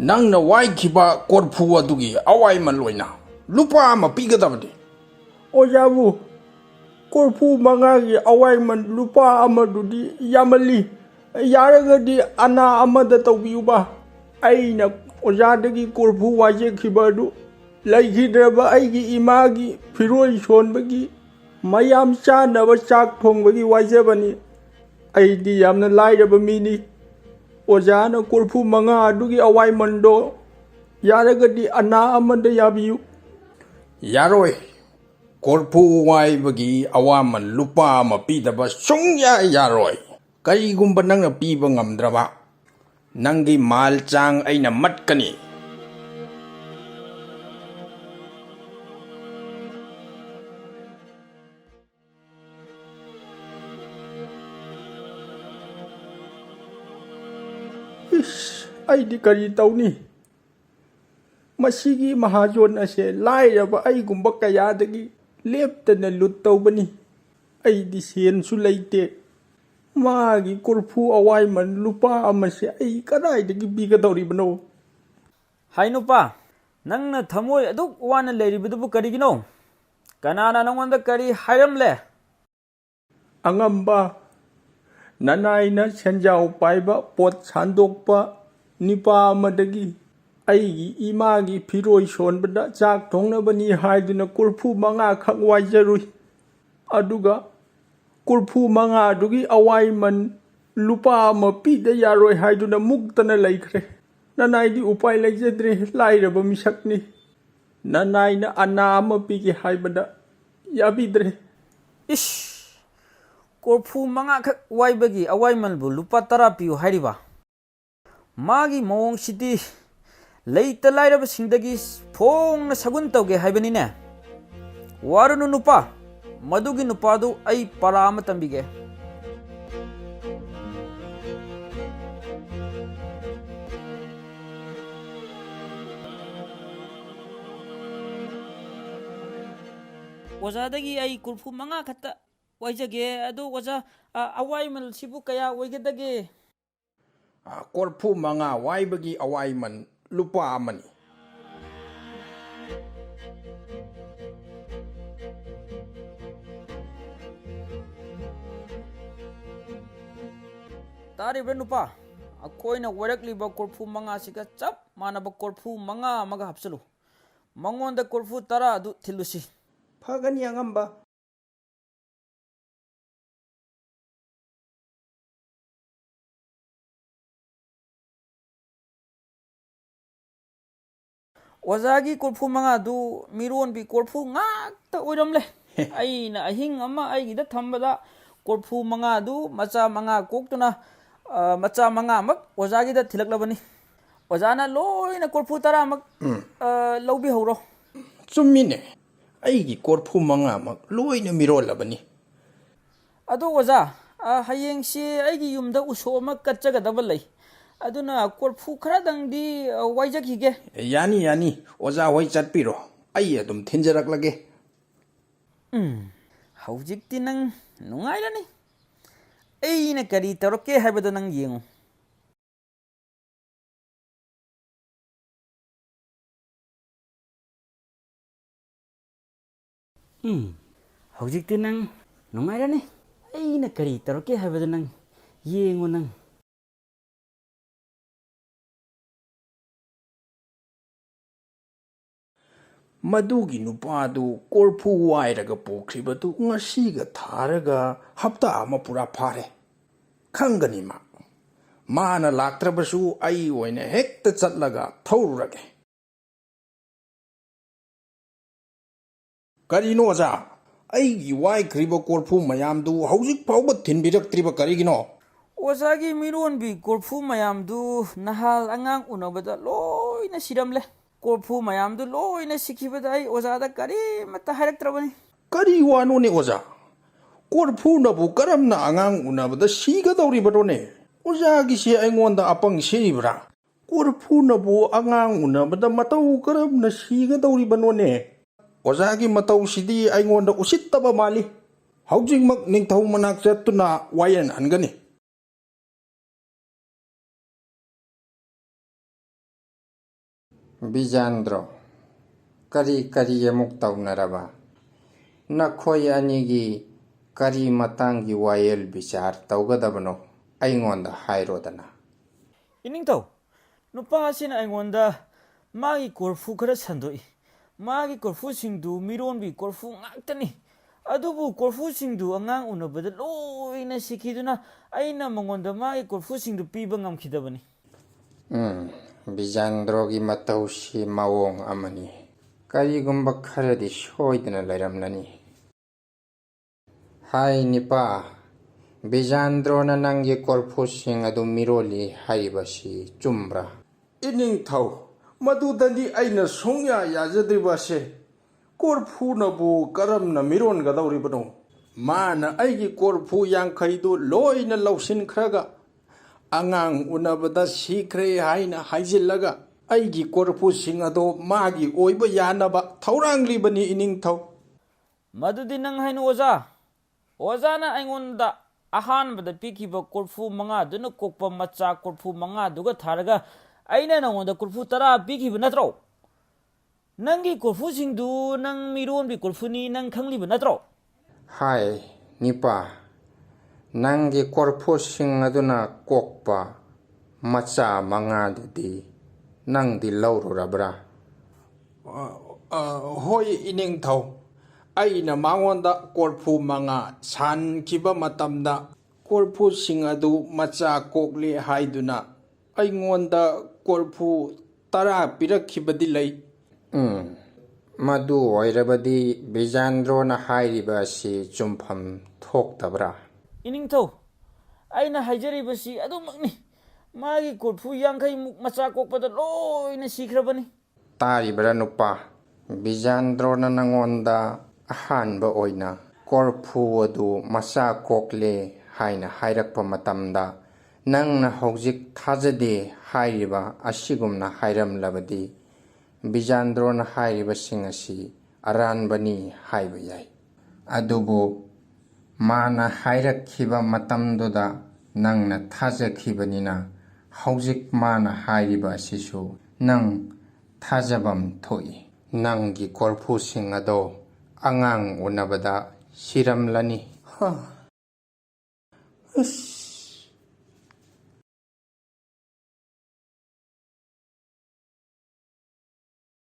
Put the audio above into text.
ꯅꯪꯅ ꯋꯥꯏꯈꯤꯕ ꯀꯣꯔꯐꯨ ꯑꯗꯨꯒꯤ ꯑꯋꯥꯏꯃꯜ ꯑꯣꯏꯅ ꯂꯨꯄꯥ ꯑꯃ ꯄꯤꯒꯗꯕꯅꯤ꯫ ꯑꯣꯖꯥꯕꯨ ꯀꯣꯔꯐꯨ 5ꯒꯤ ꯑꯋꯥꯏꯃꯟ ꯂꯨꯄꯥ ꯑꯃꯗꯨꯗꯤ ꯌꯥꯝꯃꯜꯂꯤ, ꯌꯥꯔꯒꯗꯤ ꯑꯅꯥ ꯑꯃꯗ ꯇꯧꯕꯤꯌꯨꯕ꯫ ꯑꯩꯅ ꯑꯣꯖꯥꯗꯒꯤ ꯀꯣꯔꯐꯨ ꯋꯥꯏꯖꯈꯤꯕ ꯑꯗꯨ ꯂꯩꯈꯤꯗ꯭ꯔꯕ ꯑꯩꯒꯤ ꯏꯃꯥꯒꯤ ꯐꯤꯔꯣꯜ ꯁꯣꯟꯕꯒꯤ, ꯃꯌꯥꯝ ꯆꯥꯅꯕ ꯆꯥꯛ ꯊꯣꯡꯕꯒꯤ ꯋꯥꯏꯖꯕꯅꯤ꯫ ꯑꯩꯗꯤ ꯌꯥꯝꯅ ꯂꯥꯏꯔꯕ ꯃꯤꯅꯤ꯫ ꯑꯣꯖꯥꯅ ꯀꯣꯔꯐꯨ 5 ꯑꯗꯨꯒꯤ ꯑꯋꯥꯏꯃꯟꯗꯣ ꯌꯥꯔꯒꯗꯤ ꯑꯅꯥ ꯑꯃꯗ ꯌꯥꯕꯤꯌꯨ꯫ ꯌꯥꯔꯣꯏ, ꯀꯣꯔꯐꯨ ꯋꯥꯏꯕꯒꯤ ꯑꯋꯥꯃꯟ ꯂꯨꯄꯥ ꯑꯃ ꯄꯤꯗꯕ ꯁꯨꯡꯌꯥ ꯌꯥꯔꯣꯏ꯫ ꯀꯔꯤꯒꯨꯝꯕ ꯅꯪꯅ ꯄꯤꯕ ꯉꯝꯗ꯭ꯔꯕ, ꯅꯪꯒꯤ ꯃꯥꯜ ꯆꯥꯡ ꯑꯩꯅ ꯃꯠꯀꯅꯤ꯫ ꯑꯩꯗꯤ ꯀꯔꯤ ꯇꯧꯅꯤ? ꯃꯁꯤꯒꯤ ꯃꯍꯥꯖꯣꯟ ꯑꯁꯦ ꯂꯥꯏꯔꯕ ꯑꯩꯒꯨꯝꯕ ꯀꯌꯥꯗꯒꯤ ꯂꯦꯞꯇꯅ ꯂꯨꯠ ꯇꯧꯕꯅꯤ꯫ ꯑꯩꯗꯤ ꯁꯦꯟꯁꯨ ꯂꯩꯇꯦ꯫ ꯃꯥꯒꯤ ꯀꯣꯔꯐꯨ ꯑꯋꯥꯏꯃꯟ ꯂꯨꯄꯥ ꯑꯃꯁꯦ ꯑꯩ ꯀꯗꯥꯏꯗꯒꯤ ꯄꯤꯒꯗꯧꯔꯤꯕꯅꯣ? ꯍꯥꯏ ꯅꯨꯄꯥ, ꯅꯪꯅ ꯊꯃꯣꯏ ꯑꯗꯨꯛ ꯋꯥꯅ ꯂꯩꯔꯤꯕꯗꯨꯕꯨ ꯀꯔꯤꯒꯤꯅꯣ? ꯀꯅꯥꯅ ꯅꯪꯉꯣꯟꯗ ꯀꯔꯤ ꯍꯥꯏꯔꯝꯂꯦ? ꯑꯉꯝꯕ, ꯅꯅꯥꯏꯅ ꯁꯦꯟꯖꯥꯎ ꯄꯥꯏꯕ ꯄꯣꯠ ꯁꯥꯟꯗꯣꯛꯄ ꯅꯤꯄꯥ ꯑꯃꯗꯒꯤ ꯑꯩꯒꯤ ꯏꯃꯥꯒꯤ ꯐꯤꯔꯣꯏ ꯁꯣꯟꯕꯗ ꯆꯥꯛ ꯊꯣꯡꯅꯕꯅꯤ ꯍꯥꯏꯗꯨꯅ ꯀꯣꯔꯐꯨ 5 ꯈꯛ ꯋꯥꯏꯖꯔꯨꯏ꯫ ꯑꯗꯨꯒ ꯀꯣꯔꯐꯨ 5 ꯑꯗꯨꯒꯤ ꯑꯋꯥꯏꯃꯟ ꯂꯨꯄꯥ ꯑꯃ ꯄꯤꯗ ꯌꯥꯔꯣꯏ ꯍꯥꯏꯗꯨꯅ ꯃꯨꯛꯇꯅ ꯂꯩꯈ꯭ꯔꯦ꯫ ꯅꯅꯥꯏꯗꯤ ꯎꯄꯥꯏ ꯂꯩꯖꯗ꯭ꯔꯦ, ꯂꯥꯏꯔꯕ ꯃꯤꯁꯛꯅꯤ꯫ ꯅꯅꯥꯏꯅ ꯑꯅꯥ ꯑꯃ ꯄꯤꯒꯦ ꯍꯥꯏꯕꯗ ꯌꯥꯕꯤꯗ꯭ꯔꯦ꯫ ꯏꯁ! ꯀꯣꯔꯐꯨ 5 ꯈꯛ ꯋꯥꯏꯕꯒꯤ ꯑꯋꯥꯏꯃꯟꯕꯨ ꯂꯨꯄꯥ 10 ꯄꯤꯌꯨ ꯍꯥꯏꯔꯤꯕ? ꯃꯥꯒꯤ ꯃꯑꯣꯡꯁꯤꯗꯤ ꯂꯩꯇ ꯂꯥꯏꯔꯕꯁꯤꯡꯗꯒꯤ ꯐꯣꯡꯅ ꯁꯒꯨꯟ ꯇꯧꯒꯦ ꯍꯥꯏꯕꯅꯤꯅꯦ꯫ ꯋꯥꯔꯨꯅꯨ ꯅꯨꯄꯥ, ꯃꯗꯨꯒꯤ ꯅꯨꯄꯥꯗꯨ ꯑꯩ ꯄꯔꯥ ꯑꯃ ꯇꯝꯕꯤꯒꯦ꯫ ꯑꯣꯖꯥꯗꯒꯤ ꯑꯩ ꯀꯣꯔꯐꯨ 5 ꯈꯛꯇ ꯋꯥꯏꯖꯒꯦ꯫ ꯑꯗꯨ ꯑꯣꯖꯥ, ꯑꯋꯥꯏꯃꯜꯁꯤꯕꯨ ꯀꯌꯥ ꯑꯣꯏꯒꯗꯒꯦ? ꯀꯣꯔꯐꯨ 5 ꯋꯥꯏꯕꯒꯤ ꯑꯋꯥꯏꯃꯟ ꯂꯨꯄꯥ ꯑꯃꯅꯤ꯫ ꯇꯥꯔꯤꯕ꯭ꯔꯥ ꯅꯨꯄꯥ? ꯑꯩꯈꯣꯏꯅ ꯋꯥꯏꯔꯛꯂꯤꯕ ꯀꯣꯔꯐꯨ 5ꯁꯤꯒ ꯆꯞ ꯃꯥꯟꯅꯕ ꯀꯣꯔꯐꯨ 5 ꯑꯃꯒ ꯍꯥꯞꯆꯤꯜꯂꯨ꯫ ꯃꯉꯣꯟꯗ ꯀꯣꯔꯐꯨ 10 ꯑꯗꯨ ꯊꯤꯜꯂꯨꯁꯤ꯫ ꯐꯒꯅꯤ ꯑꯉꯝꯕ꯫ ꯑꯣꯖꯥꯒꯤ ꯀꯣꯔꯐꯨ 5ꯗꯨ ꯃꯤꯔꯣꯟꯕꯤ ꯀꯣꯔꯐꯨ ꯉꯥꯛꯇ ꯑꯣꯏꯔꯝꯂꯦ꯫ ꯑꯩꯅ ꯑꯍꯤꯡ ꯑꯃ ꯑꯩꯒꯤꯗ ꯊꯝꯕꯗ ꯀꯣꯔꯐꯨ 5ꯗꯨ ꯃꯆꯥ 5 ꯀꯣꯛꯇꯨꯅ ꯃꯆꯥ 5ꯃꯛ ꯑꯣꯖꯥꯒꯤꯗ ꯊꯤꯜꯂꯛꯂꯕꯅꯤ꯫ ꯑꯣꯖꯥꯅ ꯂꯣꯏꯅ ꯀꯣꯔꯐꯨ 10ꯃꯛ ꯂꯧꯕꯤꯍꯧꯔꯣ꯫ ꯆꯨꯝꯃꯤꯅꯦ, ꯑꯩꯒꯤ ꯀꯣꯔꯐꯨ 5ꯃꯛ ꯂꯣꯏꯅ ꯃꯤꯔꯣꯜꯂꯕꯅꯤ꯫ ꯑꯗꯣ ꯑꯣꯖꯥ, ꯍꯌꯦꯡꯁꯤ ꯑꯩꯒꯤ ꯌꯨꯝꯗ ꯎꯁꯣꯞ ꯑꯃ ꯀꯠꯆꯒꯗꯕ ꯂꯩ꯫ ꯑꯗꯨꯅ ꯀꯣꯔꯐꯨ ꯈꯔꯗꯪꯗꯤ ꯋꯥꯏꯖꯈꯤꯒꯦ꯫ ꯌꯥꯅꯤ ꯌꯥꯅꯤ, ꯑꯣꯖꯥ ꯍꯣꯏ ꯆꯠꯄꯤꯔꯣ, ꯑꯩ ꯑꯗꯨꯝ ꯊꯤꯟꯖꯔꯛꯂꯒꯦ꯫ ꯍꯧꯖꯤꯛꯇꯤ ꯅꯪ ꯅꯨꯡꯉꯥꯏꯔꯅꯤ꯫ ꯑꯩꯅ ꯀꯔꯤ ꯇꯧꯔꯛꯀꯦ ꯍꯥꯏꯕꯗꯣ ꯅꯪ ꯌꯦꯡꯉꯨ꯫ ꯍꯧꯖꯤꯛꯇꯤ ꯅꯪ ꯅꯨꯡꯉꯥꯏꯔꯅꯤ꯫ ꯑꯩꯅ ꯀꯔꯤ ꯇꯧꯔꯛꯀꯦ ꯍꯥꯏꯕꯗꯣ ꯅꯪ ꯌꯦꯡꯉꯨ ꯅꯪ꯫ ꯃꯗꯨꯒꯤ ꯅꯨꯄꯥꯗꯨ ꯀꯣꯔꯐꯨ ꯋꯥꯏꯔꯒ ꯄꯨꯈ꯭ꯔꯤꯕꯗꯨ ꯉꯁꯤꯒ ꯊꯥꯔꯒ ꯍꯞꯇꯥ ꯑꯃ ꯄꯨꯔꯥ ꯐꯥꯔꯦ꯫ ꯈꯪꯒꯅꯤ ꯃꯥ꯫ ꯃꯥꯅ ꯂꯥꯛꯇ꯭ꯔꯕꯁꯨ ꯑꯩ ꯑꯣꯏꯅ ꯍꯦꯛꯇ ꯆꯠꯂꯒ ꯊꯧꯔꯨꯔꯒꯦ꯫ ꯀꯔꯤꯅꯣ ꯑꯣꯖꯥ? ꯑꯩꯒꯤ ꯋꯥꯏꯈ꯭ꯔꯤꯕ ꯀꯣꯔꯐꯨ ꯃꯌꯥꯝꯗꯨ ꯍꯧꯖꯤꯛ ꯐꯥꯎꯕ ꯊꯤꯟꯕꯤꯔꯛꯇ꯭ꯔꯤꯕ ꯀꯔꯤꯒꯤꯅꯣ? ꯑꯣꯖꯥꯒꯤ ꯃꯤꯔꯣꯟꯕꯤ ꯀꯣꯔꯐꯨ ꯃꯌꯥꯝꯗꯨ ꯅꯍꯥꯜ ꯑꯉꯥꯡ ꯎꯅꯕꯗ ꯂꯣꯏꯅ ꯁꯤꯔꯝꯂꯦ꯫ ꯀꯣꯔꯐꯨ ꯃꯌꯥꯝꯗꯨ ꯂꯣꯏꯅ ꯁꯤꯈꯤꯕꯗ ꯑꯩ ꯑꯣꯖꯥꯗ ꯀꯔꯤꯃꯠꯇ ꯍꯥꯏꯔꯛꯇ꯭ꯔꯕꯅꯤ꯫ ꯀꯔꯤ ꯋꯥꯅꯣꯅꯦ ꯑꯣꯖꯥ? ꯀꯣꯔꯐꯨꯅꯕꯨ ꯀꯔꯝꯅ ꯑꯉꯥꯡ ꯎꯅꯕꯗ ꯁꯤꯒꯗꯧꯔꯤꯕꯅꯣꯅꯦ? ꯑꯣꯖꯥꯒꯤꯁꯦ ꯑꯩꯉꯣꯟꯗ ꯑꯄꯪ ꯁꯤꯔꯤꯕ꯭ꯔꯥ? ꯀꯣꯔꯐꯨꯅꯕꯨ ꯑꯉꯥꯡ ꯎꯅꯕꯗ ꯃꯇꯧ ꯀꯔꯝꯅ ꯁꯤꯒꯗꯧꯔꯤꯕꯅꯣꯅꯦ? ꯑꯣꯖꯥꯒꯤ ꯃꯇꯧꯁꯤꯗꯤ ꯑꯩꯉꯣꯟꯗ ꯎꯁꯤꯠꯇꯕ ꯃꯥꯜꯂꯤ꯫ ꯍꯧꯖꯤꯛꯃꯛ ꯅꯤꯡꯊꯧ ꯃꯅꯥꯛ ꯆꯠꯇꯨꯅ ꯋꯥꯌꯦꯜꯍꯟꯒꯅꯤ꯫ ꯕꯤꯖꯥꯟꯗ꯭ꯔꯣ, ꯀꯔꯤ ꯑꯃꯨꯛ ꯇꯧꯅꯔꯕ? ꯅꯈꯣꯏ ꯑꯅꯤꯒꯤ ꯀꯔꯤ ꯃꯇꯥꯡꯒꯤ ꯋꯥꯌꯦꯜ ꯕꯤꯆꯥꯔ ꯇꯧꯒꯗꯕꯅꯣ ꯑꯩꯉꯣꯟꯗ ꯍꯥꯏꯔꯣꯗꯅ. ꯏꯅꯤꯡꯊꯧ, ꯅꯨꯄꯥ ꯑꯁꯤꯅ ꯑꯩꯉꯣꯟꯗ ꯃꯥꯒꯤ ꯀꯣꯔꯐꯨ ꯈꯔ ꯁꯟꯗꯣꯛꯏ. ꯃꯥꯒꯤ ꯀꯣꯔꯐꯨꯁꯤꯡꯗꯨ ꯃꯤꯔꯣꯟꯕꯤ ꯀꯣꯔꯐꯨ ꯉꯥꯛꯇꯅꯤ. ꯑꯗꯨꯕꯨ ꯀꯣꯔꯐꯨꯁꯤꯡꯗꯨ ꯑꯉꯥꯡ ꯎꯅꯕꯗ ꯂꯣꯏꯅ ꯁꯤꯈꯤꯗꯨꯅ ꯑꯩꯅ ꯃꯉꯣꯟꯗ ꯃꯥꯒꯤ ꯀꯣꯔꯐꯨꯁꯤꯡꯗꯨ ꯄꯤꯕ ꯉꯝꯈꯤꯗꯕꯅꯤ. ꯕꯤꯖꯥꯟꯗ꯭ꯔꯣꯒꯤ ꯃꯇꯧꯁꯤ ꯃꯑꯣꯡ ꯑꯃꯅꯤ. ꯀꯔꯤꯒꯨꯝꯕ ꯈꯔꯗꯤ ꯁꯣꯏꯗꯅ ꯂꯩꯔꯝꯂꯅꯤ. ꯍꯥꯏ ꯅꯤꯄꯥ, ꯕꯤꯖꯥꯟꯗ꯭ꯔꯣꯅ ꯅꯪꯒꯤ ꯀꯣꯔꯐꯨꯁꯤꯡ ꯑꯗꯨ ꯃꯤꯔꯣꯜꯂꯤ ꯍꯥꯏꯔꯤꯕꯁꯤ ꯆꯨꯝꯕ꯭ꯔꯥ? ꯏꯅꯤꯡꯊꯧ, ꯃꯗꯨꯗꯗꯤ ꯑꯩꯅ ꯁꯨꯡꯌꯥ ꯌꯥꯖꯗ꯭ꯔꯤꯕꯁꯦ. ꯀꯣꯔꯐꯨꯅꯕꯨ ꯀꯔꯝꯅ ꯃꯤꯔꯣꯟꯒꯗꯧꯔꯤꯕꯅꯣ? ꯃꯥꯅ ꯑꯩꯒꯤ ꯀꯣꯔꯐꯨ 50ꯗꯨ ꯂꯣꯏꯅ ꯂꯧꯁꯤꯟꯈ꯭ꯔꯒ ꯑꯉꯥꯡ ꯎꯅꯕꯗ ꯁꯤꯈ꯭ꯔꯦ ꯍꯥꯏꯅ ꯍꯥꯏꯖꯤꯜꯂꯒ ꯑꯩꯒꯤ ꯀꯣꯔꯐꯨꯁꯤꯡ ꯑꯗꯣ ꯃꯥꯒꯤ ꯑꯣꯏꯕ ꯌꯥꯅꯕ ꯊꯧꯔꯥꯡꯂꯤꯕꯅꯤ ꯏꯅꯤꯡꯊꯧ. ꯃꯗꯨꯗꯤ ꯅꯪ ꯍꯥꯏꯅꯨ ꯑꯣꯖꯥ. ꯑꯣꯖꯥꯅ ꯑꯩꯉꯣꯟꯗ ꯑꯍꯥꯟꯕꯗ ꯄꯤꯈꯤꯕ ꯀꯣꯔꯐꯨ 5ꯗꯨꯅ ꯀꯣꯛꯄ ꯃꯆꯥ ꯀꯣꯔꯐꯨ 5ꯗꯨꯒ ꯊꯥꯔꯒ ꯑꯩꯅ ꯅꯉꯣꯟꯗ ꯀꯣꯔꯐු 10 ꯄꯤꯈꯤꯕ ꯅꯠꯇ꯭ꯔꯣ? ꯅꯪꯒꯤ ꯀꯣꯔꯐꯨꯁꯤꯡꯗꯨ ꯅꯪ ꯃꯤꯔꯣꯟꯕꯤ ꯀꯣꯔꯐꯨꯅꯤ ꯅꯪ ꯈꯪꯂꯤꯕ ꯅꯠꯇ꯭ꯔꯣ? ꯍꯥꯏ ꯅꯤꯄꯥ, ꯅꯪꯒꯤ ꯀꯣꯔꯐꯨꯁꯤꯡ ꯑꯗꯨꯅ ꯀꯣꯛꯄ ꯃꯆꯥ 5ꯗꯨꯗꯤ ꯅꯪꯗꯤ ꯂꯧꯔꯨꯔꯕ꯭ꯔꯥ? ꯍꯣꯏ ꯏꯅꯤꯡꯊꯧ, ꯑꯩꯅ ꯃꯉꯣꯟꯗ ꯀꯣꯔꯐꯨ 5 ꯁꯥꯟꯈꯤꯕ ꯃꯇꯝꯗ ꯀꯣꯔꯐꯨꯁꯤꯡ ꯑꯗꯨ ꯃꯆꯥ ꯀꯣꯛꯂꯦ ꯍꯥꯏꯗꯨꯅ ꯑꯩꯉꯣꯟꯗ ꯀꯣꯔꯐꯨ 10 ꯄꯤꯔꯛꯈꯤꯕꯗꯤ ꯂꯩ. ꯃꯗꯨ ꯑꯣꯏꯔꯕꯗꯤ ꯕꯤꯖꯥꯟꯗ꯭ꯔꯣꯅ ꯍꯥꯏꯔꯤꯕ ꯑꯁꯤ ꯆꯨꯝꯐꯝ ꯊꯣꯛꯇꯕ꯭ꯔꯥ? ꯏꯅꯤꯡꯊꯧ, ꯑꯩꯅ ꯍꯥꯏꯖꯔꯤꯕꯁꯤ ꯑꯗꯨꯃꯛꯅꯤ. ꯃꯥꯒꯤ ꯀꯣꯔꯐꯨ 50ꯃꯨꯛ ꯃꯆꯥ ꯀꯣꯛꯄꯗ ꯂꯣꯏꯅ ꯁꯤꯈ꯭ꯔꯕꯅꯤ. ꯇꯥꯔꯤꯕ꯭ꯔꯥ ꯅꯨꯄꯥ? ꯕꯤꯖꯥꯟꯗ꯭ꯔꯣꯅ ꯅꯪꯉꯣꯟꯗ ꯑꯍꯥꯟꯕ ꯑꯣꯏꯅ ꯀꯣꯔꯐꯨ ꯑꯗꯨ ꯃꯆꯥ ꯀꯣꯛꯂꯦ ꯍꯥꯏꯅ ꯍꯥꯏꯔꯛꯄ ꯃꯇꯝꯗ ꯅꯪꯅ ꯍꯧꯖꯤꯛ ꯊꯥꯖꯗꯦ ꯍꯥꯏꯔꯤꯕ ꯑꯁꯤꯒꯨꯝꯅ ꯍꯥꯏꯔꯝꯂꯕꯗꯤ ꯕꯤꯖꯥꯟꯗ꯭ꯔꯣꯅ ꯍꯥꯏꯔꯤꯕꯁꯤꯡ ꯑꯁꯤ ꯑꯔꯥꯟꯕꯅꯤ ꯍꯥꯏꯕ ꯌꯥꯏ. ꯑꯗꯨꯕꯨ ꯃꯥꯅ ꯍꯥꯏꯔꯛꯈꯤꯕ ꯃꯇꯝꯗꯨꯗ ꯅꯪꯅ ꯊꯥꯖꯈꯤꯕꯅꯤꯅ ꯍꯧꯖꯤꯛ ꯃꯥꯅ ꯍꯥꯏꯔꯤꯕ ꯑꯁꯤꯁꯨ ꯅꯪ ꯊꯥꯖꯐꯝ ꯊꯣꯛꯏ. ꯅꯪꯒꯤ ꯀꯣꯔꯐꯨꯁꯤꯡ ꯑꯗꯣ ꯑꯉꯥꯡ ꯎꯅꯕꯗ ꯁꯤꯔꯝꯂꯅꯤ. ꯑꯁ